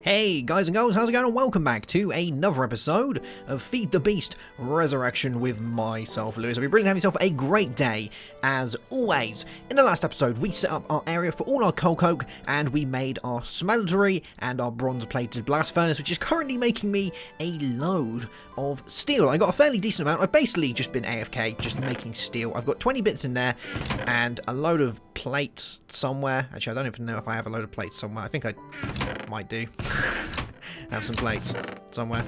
Hey guys and girls, how's it going? And welcome back to another episode of Feed the Beast Resurrection with myself, Lewis. I hope you're brilliant, having yourself a great day, as always. In the last episode, we set up our area for all our coal coke, and we made our smeltery and our bronze-plated blast furnace, which is currently making me a load of steel. I got a fairly decent amount. I've basically just been AFK, just making steel. I've got 20 bits in there, and a load of plates somewhere. Actually, I don't even know if I have a load of plates somewhere. I think I might do. Have some plates somewhere.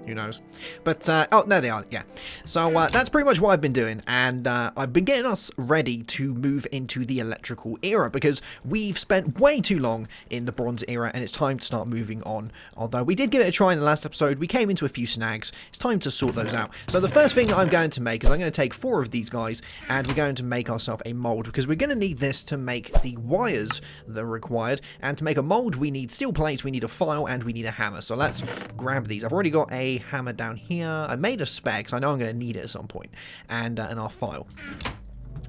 Who knows? But, oh, there they are, yeah. So, that's pretty much what I've been doing, and I've been getting us ready to move into the electrical era, because we've spent way too long in the bronze era, and it's time to start moving on. Although, we did give it a try in the last episode, we came into a few snags, it's time to sort those out. So, the first thing that I'm going to make is I'm going to take 4 of these guys, and we're going to make ourselves a mold, because we're going to need this to make the wires that are required, and to make a mold, we need steel plates, we need a file, and we need a hammer. So, let's grab these. I've already got a hammer down here. I made a spec because I know I'm going to need it at some point, and our file.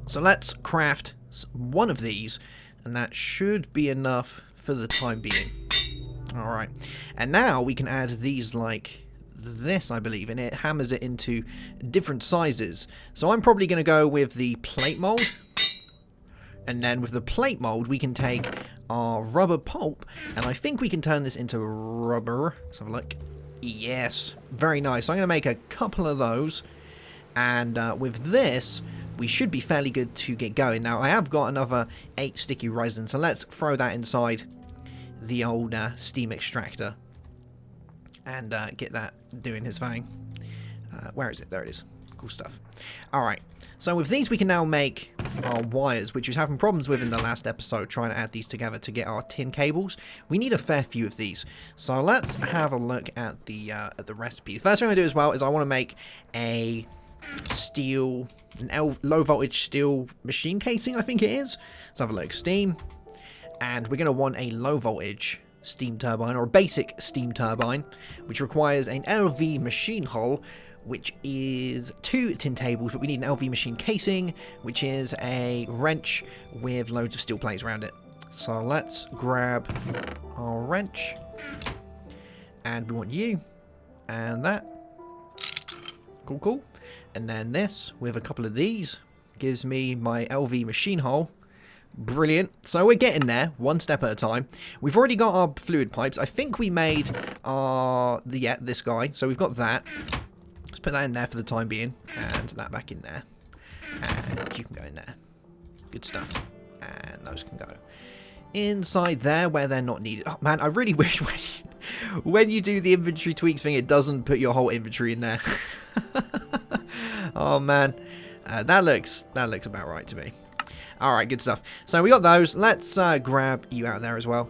So let's craft one of these, and that should be enough for the time being. Alright, and now we can add these like this, I believe, and it hammers it into different sizes. So I'm probably going to go with the plate mold, and then with the plate mold we can take our rubber pulp, and I think we can turn this into rubber. Let's have a look. Yes, very nice. I'm going to make a couple of those, and with this we should be fairly good to get going. Now I have got another 8 sticky resin, so let's throw that inside the old steam extractor and get that doing his thing. Where is it? There it is. Cool stuff. Alright, so with these we can now make our wires, which we was having problems with in the last episode, trying to add these together to get our tin cables. We need a fair few of these. So let's have a look at the recipe. The first thing I do as well is I want to make a steel, low voltage steel machine casing, I think it is. Let's have a look. Steam. And we're going to want a low voltage steam turbine, or a basic steam turbine, which requires an LV machine hull, which is 2 tin tables, but we need an LV machine casing, which is a wrench with loads of steel plates around it. So let's grab our wrench, and we want you, and that. Cool, cool. And then this, with a couple of these, gives me my LV machine hull. Brilliant. So we're getting there, one step at a time. We've already got our fluid pipes. I think we made our, this guy, so we've got that. Let's put that in there for the time being, and that back in there, and you can go in there. Good stuff. And those can go inside there where they're not needed. Oh man, I really wish when you do the inventory tweaks thing, it doesn't put your whole inventory in there. Oh man, that looks about right to me. All right, good stuff. So we got those. Let's grab you out there as well.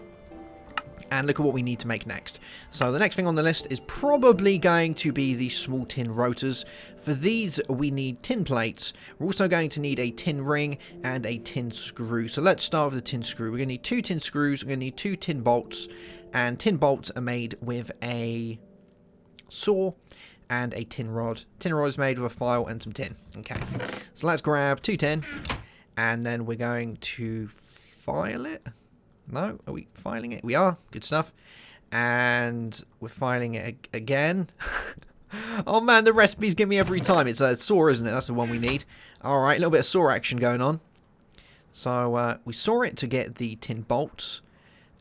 And look at what we need to make next. So the next thing on the list is probably going to be the small tin rotors. For these, we need tin plates. We're also going to need a tin ring and a tin screw. So let's start with the tin screw. We're going to need 2 tin screws. We're going to need 2 tin bolts. And tin bolts are made with a saw and a tin rod. Tin rod is made with a file and some tin. Okay, so let's grab 2 tin. And then we're going to file it. No? Are we filing it? We are. Good stuff. And we're filing it again. Oh man, the recipes give me every time. It's a saw, isn't it? That's the one we need. Alright, a little bit of saw action going on. So we saw it to get the tin bolts.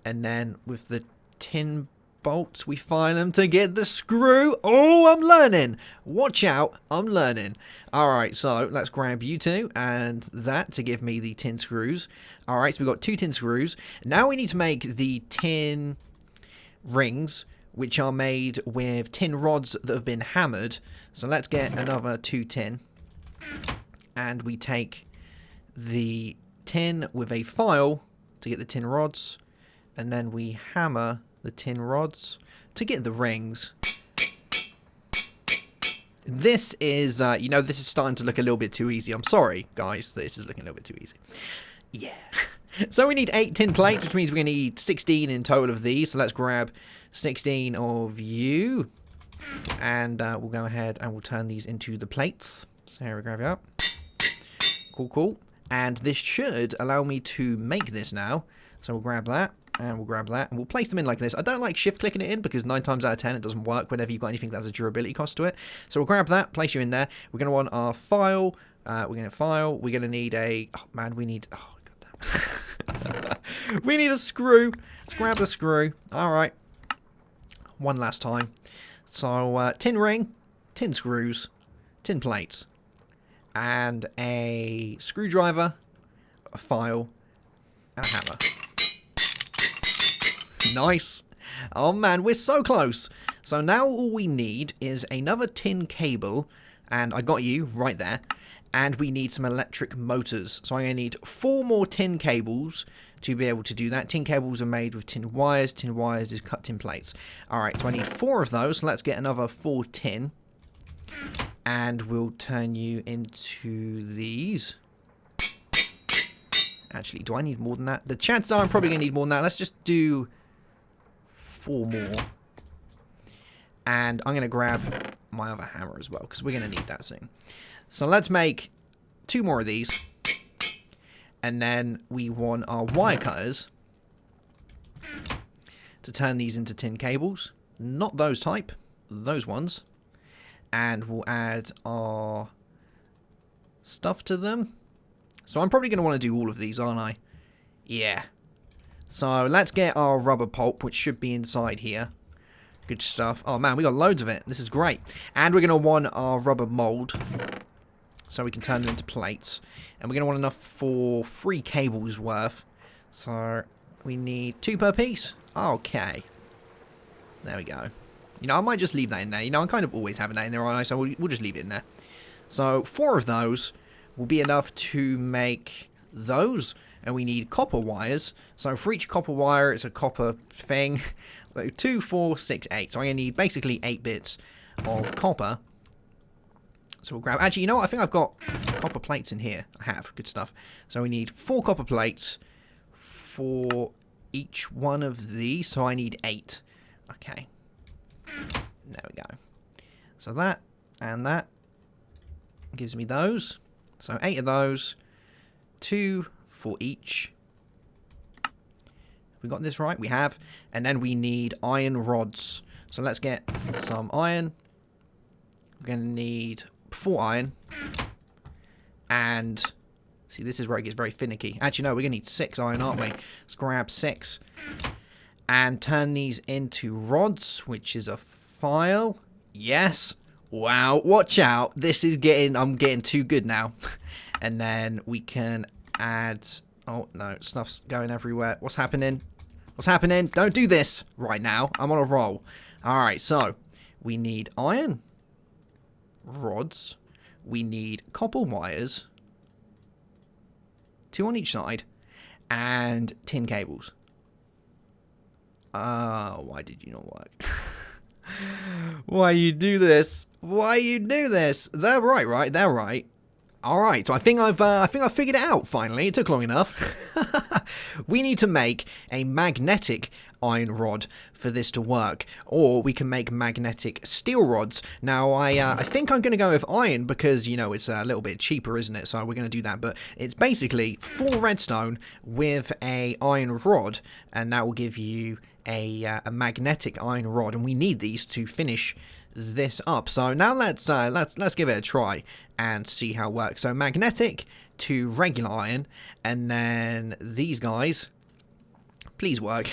And then with the tin bolts, we file them to get the screw. Oh, I'm learning. Watch out. I'm learning. Alright, so let's grab you 2 and that to give me the tin screws. Alright, so we've got 2 tin screws. Now we need to make the tin rings, which are made with tin rods that have been hammered. So let's get another 2 tin. And we take the tin with a file to get the tin rods. And then we hammer the tin rods to get the rings. This is, you know, this is starting to look a little bit too easy. I'm sorry, guys, this is looking a little bit too easy. Yeah. So we need 8 tin plates, which means we're going to need 16 in total of these. So let's grab 16 of you. And we'll go ahead and we'll turn these into the plates. So here we grab it up. Cool, cool. And this should allow me to make this now. So we'll grab that. And we'll grab that, and we'll place them in like this. I don't like shift clicking it in because 9 times out of 10 it doesn't work whenever you've got anything that has a durability cost to it. So we'll grab that, place you in there. We're going to want our file. We're going to need a... Oh, man, we need... Oh, goddamn. We need a screw. Let's grab the screw. All right. One last time. So, tin ring, tin screws, tin plates, and a screwdriver, a file, and a hammer. Nice. Oh man, we're so close. So now all we need is another tin cable, and I got you right there, and we need some electric motors. So I'm going to need 4 more tin cables to be able to do that. Tin cables are made with tin wires is cut tin plates. Alright, so I need 4 of those, so let's get another 4 tin, and we'll turn you into these. Actually, do I need more than that? The chances are I'm probably going to need more than that. Let's just do 4 more. And I'm going to grab my other hammer as well, because we're going to need that soon. So let's make 2 more of these. And then we want our wire cutters to turn these into tin cables. Not those type, those ones. And we'll add our stuff to them. So I'm probably going to want to do all of these, aren't I? Yeah. So let's get our rubber pulp, which should be inside here. Good stuff. Oh man, we got loads of it. This is great. And we're going to want our rubber mold, so we can turn them into plates. And we're going to want enough for 3 cables worth. So we need 2 per piece. Okay. There we go. You know, I might just leave that in there. You know, I'm kind of always having that in there, aren't I? So we'll just leave it in there. So 4 of those will be enough to make those. And we need copper wires. So for each copper wire, it's a copper thing. So 2, 4, 6, 8. So I'm going to need basically 8 bits of copper. So we'll grab... Actually, you know what? I think I've got copper plates in here. I have. Good stuff. So we need 4 copper plates for each one of these. So I need 8. Okay. There we go. So that and that gives me those. So 8 of those. 2 for each. We got this right? We have. And then we need iron rods. So let's get some iron. We're going to need 4 iron. And see, this is where it gets very finicky. Actually, no, we're going to need 6 iron, aren't we? Let's grab 6. And turn these into rods, which is a file. Yes. Wow, watch out. This is getting... I'm getting too good now. And then we can add... Oh, no, stuff's going everywhere. What's happening? What's happening? Don't do this right now. I'm on a roll. Alright, so we need iron rods. We need copper wires. 2 on each side. And tin cables. Why did you not work? Why you do this? Why you do this? They're right? They're right. Alright, so I think I've figured it out finally. It took long enough. We need to make a magnetic iron rod for this to work, or we can make magnetic steel rods. Now I think I'm going to go with iron because, you know, it's a little bit cheaper, isn't it? So we're going to do that, but it's basically 4 redstone with a iron rod, and that will give you a magnetic iron rod, and we need these to finish this up. So now let's give it a try and see how it works. So magnetic to regular iron, and then these guys, please work,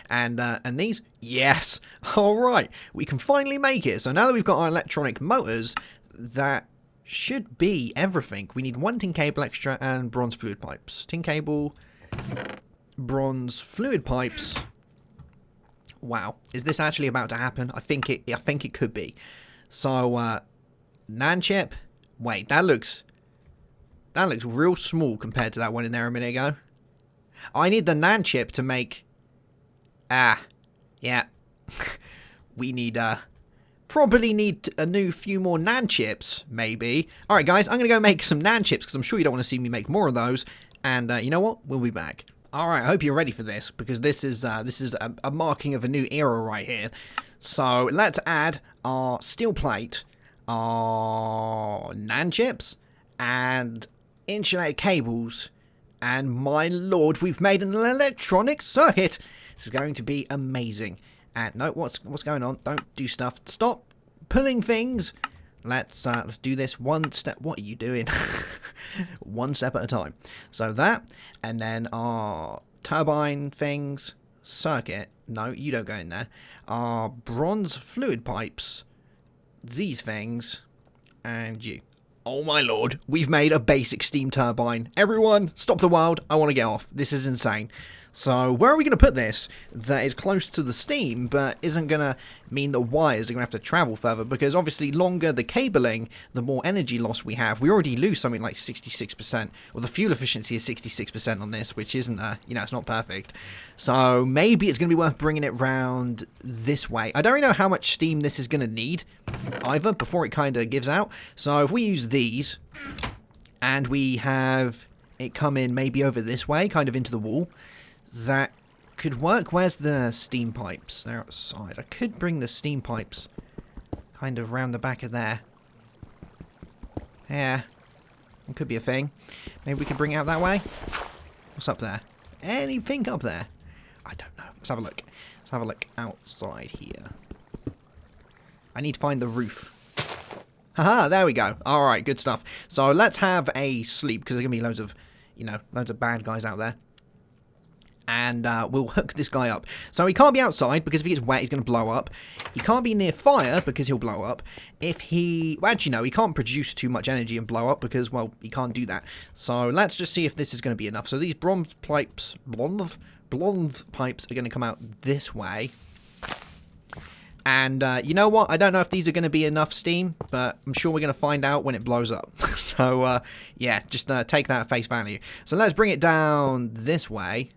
and these, yes. All right, we can finally make it. So now that we've got our electronic motors, that should be everything. We need 1 tin cable extra and bronze fluid pipes. Tin cable, bronze fluid pipes. Wow, is this actually about to happen? I think it could be. So, NAND chip. Wait, that looks real small compared to that one in there a minute ago. I need the NAND chip to make. Yeah. We need probably need a few more NAND chips, maybe. All right, guys, I'm gonna go make some NAND chips because I'm sure you don't want to see me make more of those. And you know what? We'll be back. Alright, I hope you're ready for this, because this is a marking of a new era right here. So, let's add our steel plate, our NAND chips, and insulated cables, and my lord, we've made an electronic circuit! This is going to be amazing. And no, what's going on? Don't do stuff. Stop pulling things. Let's do this one step. What are you doing? One step at a time. So that, and then our turbine things, circuit. No, you don't go in there. Our bronze fluid pipes. These things, and you. Oh my lord, we've made a basic steam turbine. Everyone, stop the world. I want to get off. This is insane. So where are we going to put this that is close to the steam but isn't going to mean the wires are going to have to travel further? Because obviously longer the cabling, the more energy loss we have. We already lose something like 66%. Well, the fuel efficiency is 66% on this, which isn't, it's not perfect. So maybe it's going to be worth bringing it round this way. I don't really know how much steam this is going to need either before it kind of gives out. So if we use these and we have it come in maybe over this way, kind of into the wall, that could work. Where's the steam pipes? They're outside. I could bring the steam pipes kind of round the back of there. Yeah. It could be a thing. Maybe we could bring it out that way. What's up there? Anything up there? I don't know. Let's have a look. Let's have a look outside here. I need to find the roof. Haha, there we go. Alright, good stuff. So let's have a sleep, because there's going to be loads of, loads of bad guys out there. And we'll hook this guy up. So he can't be outside, because if he gets wet, he's going to blow up. He can't be near fire, because he'll blow up. If he... Well, actually, no, he can't produce too much energy and blow up, because, well, he can't do that. So let's just see if this is going to be enough. So these bronze pipes are going to come out this way. And you know what? I don't know if these are going to be enough steam, but I'm sure we're going to find out when it blows up. So, yeah, just take that at face value. So let's bring it down this way.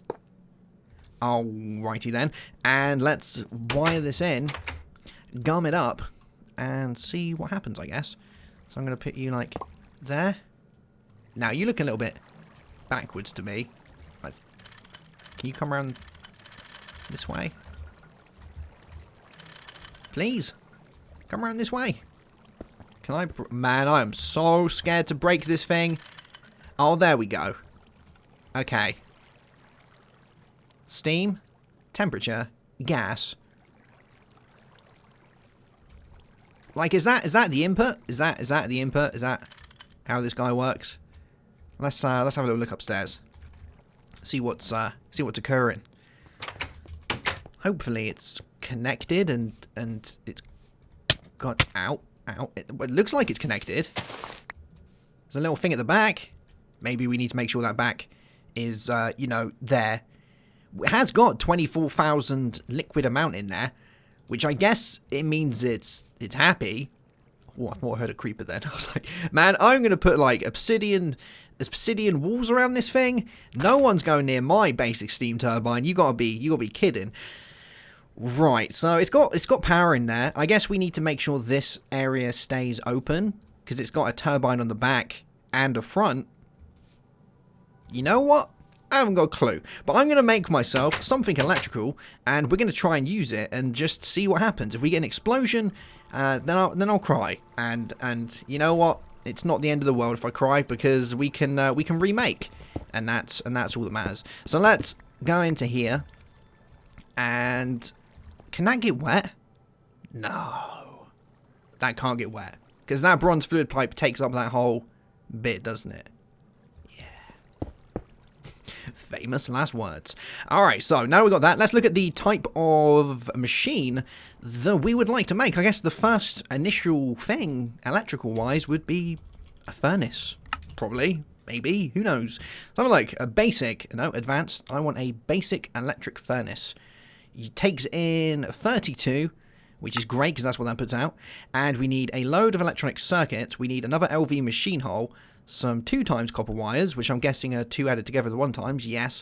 Alrighty then, and let's wire this in, gum it up, and see what happens, I guess. So I'm going to put you, like, there. Now, you look a little bit backwards to me. Like, can you come around this way? Please, come around this way. Can I... Man, I am so scared to break this thing. Oh, there we go. Okay. Steam, temperature, gas. Like, is that the input? Is that the input? Is that how this guy works? Let's have a little look upstairs. See what's occurring. Hopefully it's connected and it's got out. It looks like it's connected. There's a little thing at the back. Maybe we need to make sure that back is there. It has got 24,000 liquid amount in there, which I guess it means it's happy. Oh, I thought I heard a creeper then. I was like, man, I'm gonna put like obsidian walls around this thing. No one's going near my basic steam turbine. You gotta be kidding. Right, so it's got power in there. I guess we need to make sure this area stays open because it's got a turbine on the back and a front. You know what? I haven't got a clue, but I'm going to make myself something electrical, and we're going to try and use it and just see what happens. If we get an explosion, then I'll cry, and you know what? It's not the end of the world if I cry, because we can remake, and that's all that matters. So let's go into here, and can that get wet? No, that can't get wet, because that bronze fluid pipe takes up that whole bit, doesn't it? Famous last words. Alright, so now we've got that. Let's look at the type of machine that we would like to make. I guess the first initial thing, electrical-wise, would be a furnace. Probably. Maybe. Who knows? Something like a basic, no, advanced. I want a basic electric furnace. It takes in 32, which is great because that's what that puts out. And we need a load of electronic circuits. We need another LV machine hole. Some 2x copper wires, which I'm guessing are 2 added together the 1 times, yes.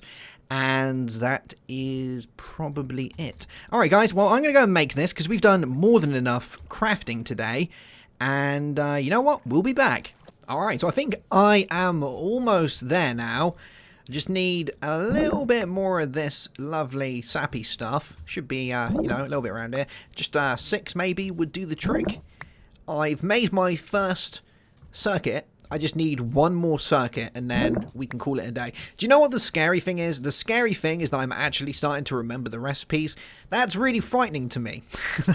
And that is probably it. Alright guys, well I'm going to go and make this, because we've done more than enough crafting today. And you know what? We'll be back. Alright, so I think I am almost there now. I just need a little bit more of this lovely sappy stuff. Should be, a little bit around here. Just 6 maybe would do the trick. I've made my first circuit I just need one more circuit and then we can call it a day. Do you know what the scary thing is? The scary thing is that I'm actually starting to remember the recipes. That's really frightening to me.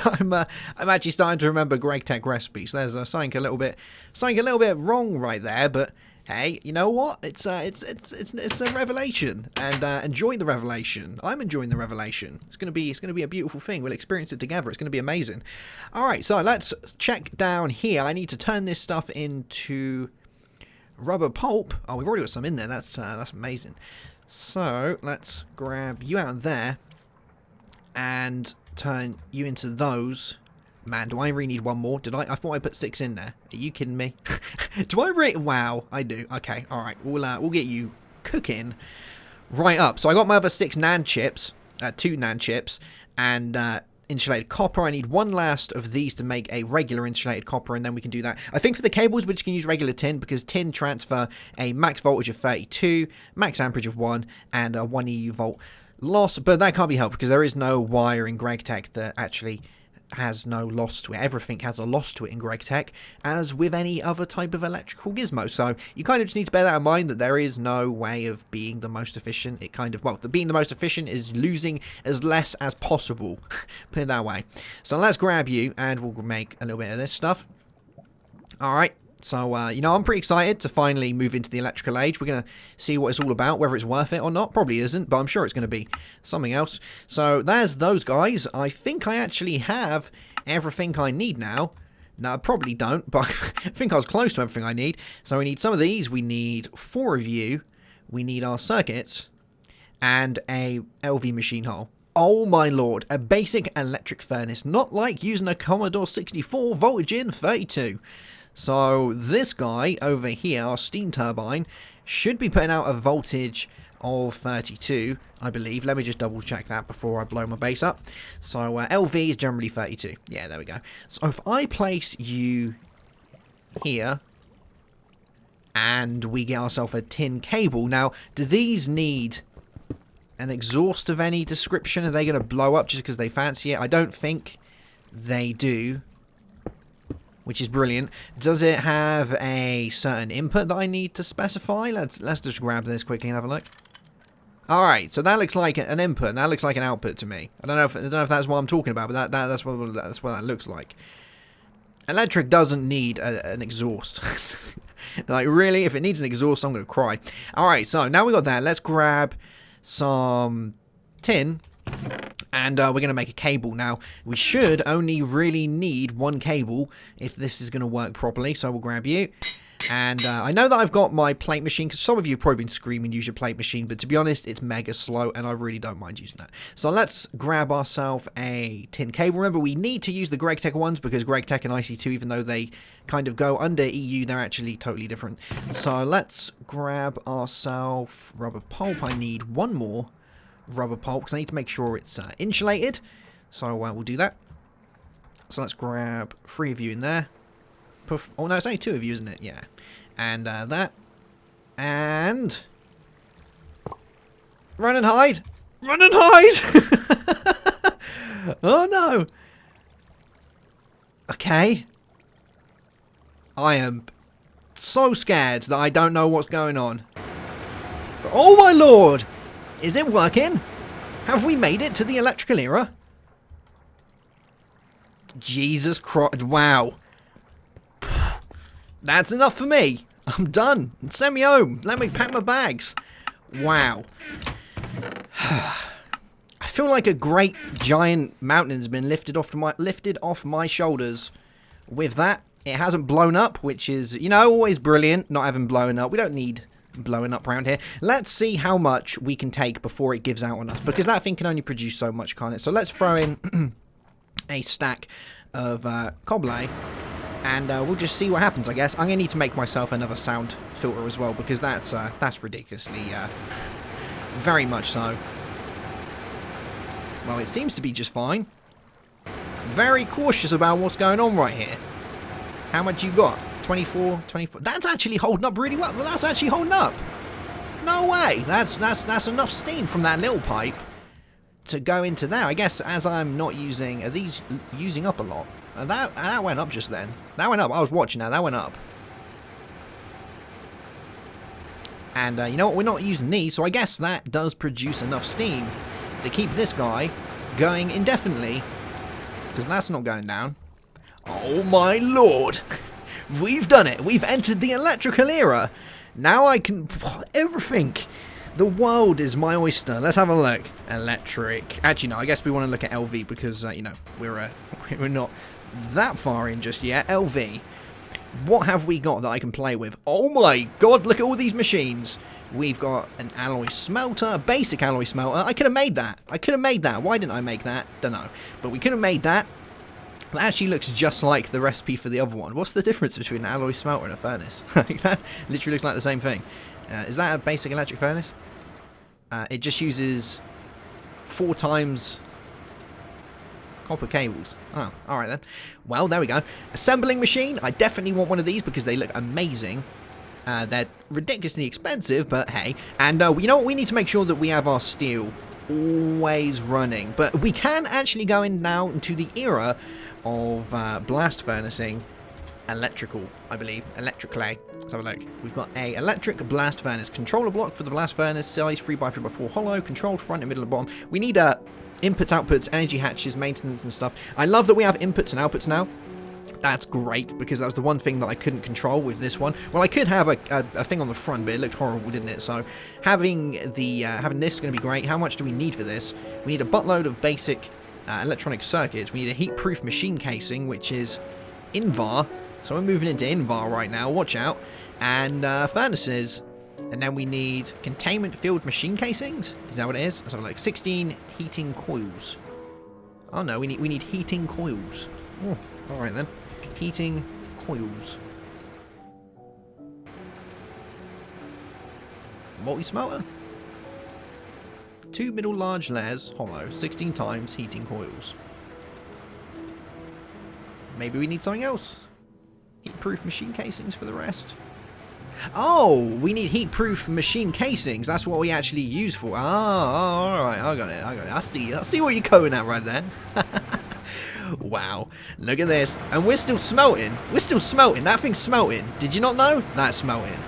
I'm actually starting to remember GregTech recipes. There's something a little bit wrong right there, but hey, you know what? It's a revelation, and enjoy the revelation. I'm enjoying the revelation. It's gonna be a beautiful thing. We'll experience it together. It's gonna be amazing. All right, so let's check down here. I need to turn this stuff into rubber pulp. Oh, we've already got some in there. That's amazing. So let's grab you out of there and turn you into those. Man, do I really need one more? Did I? I thought I put 6 in there. Are you kidding me? Do I really? Wow, I do. Okay, all right. We'll get you cooking right up. So I got my other 6 NAND chips, 2 NAND chips, and insulated copper. I need one last of these to make a regular insulated copper, and then we can do that. I think for the cables, we just can use regular tin because tin transfer a max voltage of 32, max amperage of 1, and a 1 EU volt loss. But that can't be helped because there is no wire in GregTech that actually has no loss to it. Everything has a loss to it in GregTech, as with any other type of electrical gizmo. So you kind of just need to bear that in mind, that there is no way of being the most efficient. It kind of, well, being the most efficient is losing as less as possible. Put it that way. So let's grab you, and we'll make a little bit of this stuff. All right. So, you know, I'm pretty excited to finally move into the electrical age. We're going to see what it's all about, whether it's worth it or not. Probably isn't, but I'm sure it's going to be something else. So, there's those guys. I think I actually have everything I need now. No, I probably don't, but I think I was close to everything I need. So, we need some of these. We need 4 of you. We need our circuits and a LV machine hull. Oh my lord, a basic electric furnace, not like using a Commodore 64 voltage in 32. So this guy over here, our steam turbine, should be putting out a voltage of 32, I believe. Let me just double check that before I blow my base up. So LV is generally 32. Yeah, there we go. So if I place you here and we get ourselves a tin cable. Now, do these need an exhaust of any description? Are they going to blow up just because they fancy it? I don't think they do, which is brilliant. Does it have a certain input that I need to specify? Let's just grab this quickly and have a look. All right, so that looks like an input, and that looks like an output to me. I don't know if that's what I'm talking about, but that's what that looks like. Electric doesn't need an exhaust. Like, really, if it needs an exhaust, I'm going to cry. All right, so now we got that. Let's grab some tin. And we're going to make a cable. Now, we should only really need 1 cable if this is going to work properly. So we'll grab you. And I know that I've got my plate machine, because some of you have probably been screaming use your plate machine. But to be honest, it's mega slow, and I really don't mind using that. So let's grab ourselves a tin cable. Remember, we need to use the GregTech ones, because GregTech and IC2, even though they kind of go under EU, they're actually totally different. So let's grab ourselves rubber pulp. I need 1 more rubber pulp because I need to make sure it's insulated, so we'll do that. So let's grab 3 of you in there. Poof. Oh no, it's only 2 of you, isn't it? Yeah. And that, and run and hide, run and hide. Oh no. Okay, I am so scared that I don't know what's going on. Oh my lord. Is it working? Have we made it to the electrical era? Jesus Christ. Wow. That's enough for me. I'm done. Send me home. Let me pack my bags. Wow. I feel like a great giant mountain's been lifted off my shoulders. With that, it hasn't blown up, which is, you know, always brilliant not having blown up. We don't need blowing up around here. Let's see how much we can take before it gives out on us, because that thing can only produce so much, can't it? So let's throw in a stack of cobbler, and we'll just see what happens, I guess. I'm gonna need to make myself another sound filter as well, because that's ridiculously very much so. Well, it seems to be just fine. Very cautious about what's going on right here. How much you got? 24. That's actually holding up really well. That's actually holding up. No way. That's enough steam from that little pipe to go into there. I guess as I'm not using, are these using up a lot? And that went up just then. That went up. I was watching that. That went up. And you know what? We're not using these, so I guess that does produce enough steam to keep this guy going indefinitely. Because that's not going down. Oh my lord! We've done it! We've entered the electrical era! Now I can... everything! The world is my oyster. Let's have a look. Electric. Actually, no, I guess we want to look at LV because, you know, we're not that far in just yet. LV. What have we got that I can play with? Oh my god, look at all these machines. We've got an alloy smelter, a basic alloy smelter. I could have made that. Why didn't I make that? Don't know. But we could have made that. That actually looks just like the recipe for the other one. What's the difference between an alloy smelter and a furnace? That literally looks like the same thing. Is that a basic electric furnace? It just uses 4 times copper cables. Oh, alright then. Well, there we go. Assembling machine. I definitely want one of these because they look amazing. They're ridiculously expensive, but hey. And you know what? We need to make sure that we have our steel always running. But we can actually go in now into the era of blast furnacing. Electrical, I believe. Electrically. Let's have a look. We've got a electric blast furnace. Controller block for the blast furnace. Size 3x3x4 hollow. Controlled front and middle and bottom. We need inputs, outputs, energy hatches, maintenance and stuff. I love that we have inputs and outputs now. That's great, because that was the one thing that I couldn't control with this one. Well, I could have a thing on the front, but it looked horrible, didn't it? So having having this is going to be great. How much do we need for this? We need a buttload of basic electronic circuits. We need a heat-proof machine casing, which is INVAR. So we're moving into INVAR right now. Watch out. And furnaces. And then we need containment field machine casings. Is that what it is? Let's have a look. 16 heating coils. Oh no, we need heating coils. Oh, all right then. Heating coils. Multi-smelter. 2 middle large layers, hollow, 16 times heating coils. Maybe we need something else. Heat-proof machine casings for the rest. Oh, we need heat-proof machine casings. That's what we actually use for. All right, I got it. I see what you're going at right there. Wow, look at this. And we're still smelting. That thing's smelting. Did you not know? That's smelting.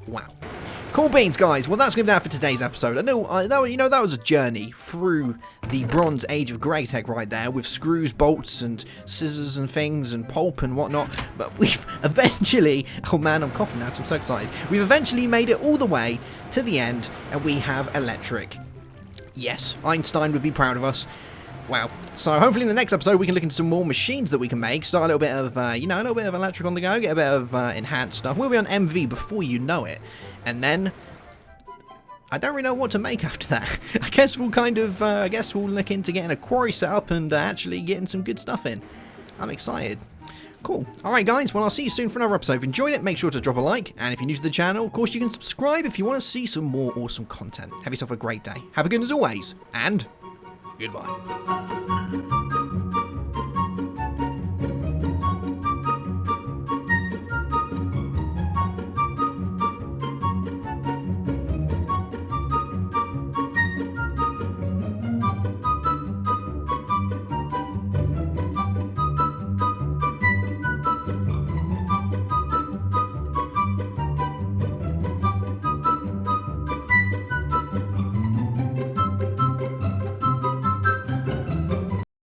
Wow. Cool beans, guys. Well, that's going to be that for today's episode. I know, that was a journey through the Bronze Age of Grey Tech right there, with screws, bolts, and scissors and things, and pulp and whatnot. But we've eventually... Oh man, I'm coughing now, I'm so excited. We've eventually made it all the way to the end, and we have electric. Yes, Einstein would be proud of us. Wow. So hopefully in the next episode we can look into some more machines that we can make. Start a little bit of, a little bit of electric on the go. Get a bit of enhanced stuff. We'll be on MV before you know it. And then, I don't really know what to make after that. I guess we'll we'll look into getting a quarry set up and actually getting some good stuff in. I'm excited. Cool. Alright guys, well I'll see you soon for another episode. If you enjoyed it, make sure to drop a like. And if you're new to the channel, of course you can subscribe if you want to see some more awesome content. Have yourself a great day. Have a good one as always. And... goodbye.